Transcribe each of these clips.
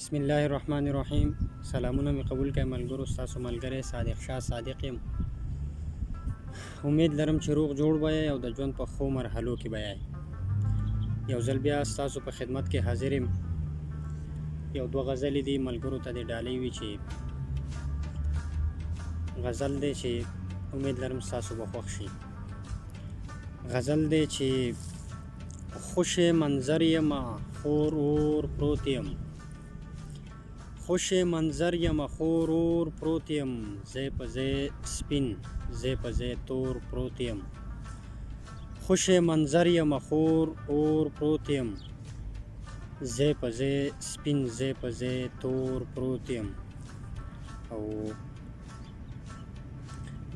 بسم الله الرحمن الرحیم. سلامونه می قبول کړئ ملګرو، ستاسو ملګری صادق شاه صادق یم. امید لرم چې روغ جوړ به یې او د ژوند په ښو مرحلو کې به یې. یو ځل بیا ستاسو په خدمت کې حاضر یم. یو دوه غزلې دي ملګرو ته دې ډالۍ وي چې غزل دی چې امید لرم ستاسو به خوښ شي. غزل دی چې خوش منظر یمه خور اور پروت یم، خوش منظر یم خور اور پروت یم، زی په زی سپین زی په زی تور پروت یم. خوش منظر یم خور اور پروت یم، زی په زی سپین زی په زی تور پروت یم. او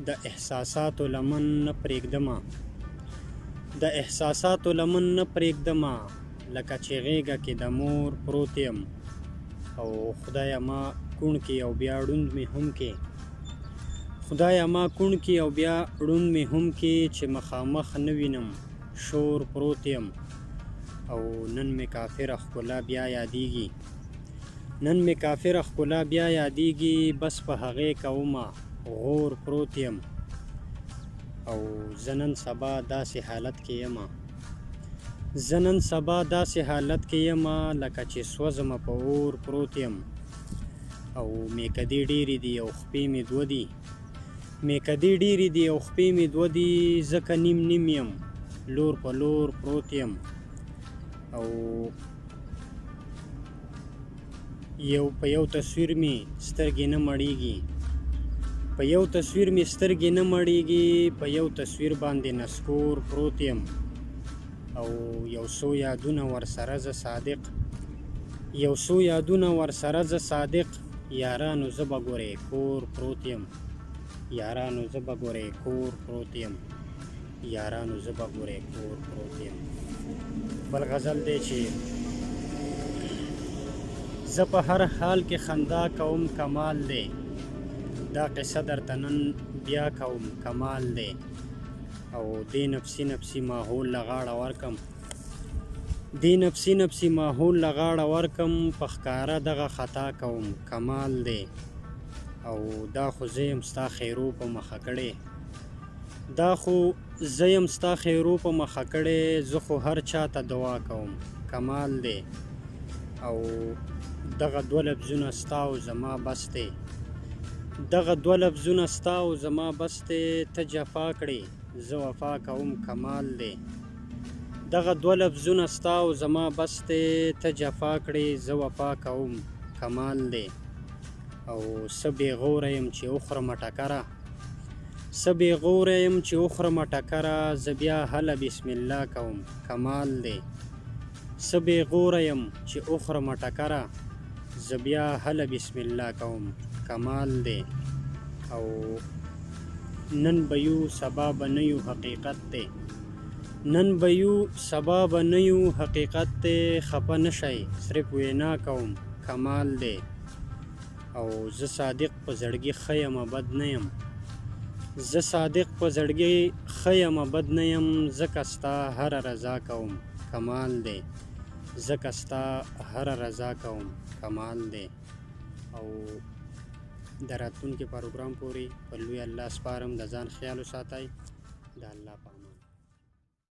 د احساساتو لمن نه پرېږدمه، د احساساتو لمن نه پرېږدمه، لکه چې غېږه کې د مور پروت یم. او خدایه ما کوڼ کې او بیا ړوند مې هم کې، خدایه ما کوڼ کې او بیا ړوند مې هم کې، چې مخامخ نه وینم شور پروت یم. او نن مې کافره ښکلا بیا یادیږي، نن مې کافره ښکلا بیا یادیږي، بس په هغې کومه غور پروت یم. او زه نن سبا داسې حالت کې یمه، زه نن سبا داسې حالت کې یمه، لکه چې سوځمه په اور پروت یم. او میکدې ډېرې دي او خپې مې دوه دي، میکدې ډېرې دي او خپې مې دوه دي، ځکه نیم نیم یم لور په لور پروت یم. او په یو تصویر مې سترګې نه مړېږي، په یو تصویر مې سترګې نه مړېږي، په یو تصویر باندې نسکور پروت یم. او یو څو یادونه ورسره زه صادق، یو څو یادونه ورسره زه صادق، یارانو زه به ګورې کور پروت یم، یارانو زه به ګورې کور پروت یم، یارانو زه به ګورې کور پروت یم. بل غزل دی چې زه په هر حال کې خندا کوم کمال دی، دا قصه درته نن بیا کوم کمال دی. او دې نفسي نفسي ماحول له غاړه ورکم، دې نفسي نفسي ماحول له غاړه ورکم، په ښکاره دغه خطا کوم کمال دی. او دا خو زه یم ستا خیرو په مخه کړې، دا خو زه یم ستا خیرو په مخه کړې، زه خو هر چا ته دعا کوم کمال دی. او دغه دوه لفظونه ستا او زما بس دی، دغه دوه لفظونه ستا او زما بس دی، ته جفا کړې زه وفا کوم کمال دی. دغه دوه لفظونه ستا او زما بس دی، ته جفا کړې زه وفا کوم کمال دی. او څه بېغوره یم چې وخورمه ټکره، څه بېغوره یم چې وخورمه ټکره، زه بیا هله بسم الله کوم کمال دی. څه بېغوره یم چې وخورمه ټکره، زه بیا هله بسم الله کوم کمال دی. او نن به یو سبا به نه یو حقیقت دی، نن به یو سبا به نه یو حقیقت دی، خفه نه شئ صرف وینا کوم کمال دی. او زه صادق په زړګي ښه یمه بد نه یم، زه صادق په زړګي ښه یمه بد نه یم، ځکه ستا هره رضا کوم کمال دی، ځکه ستا هره رضا کوم کمال دی. او د راتلونکي پروګرام پورې په لوی الله سپارم، د ځان خیال وساتئ. د الله په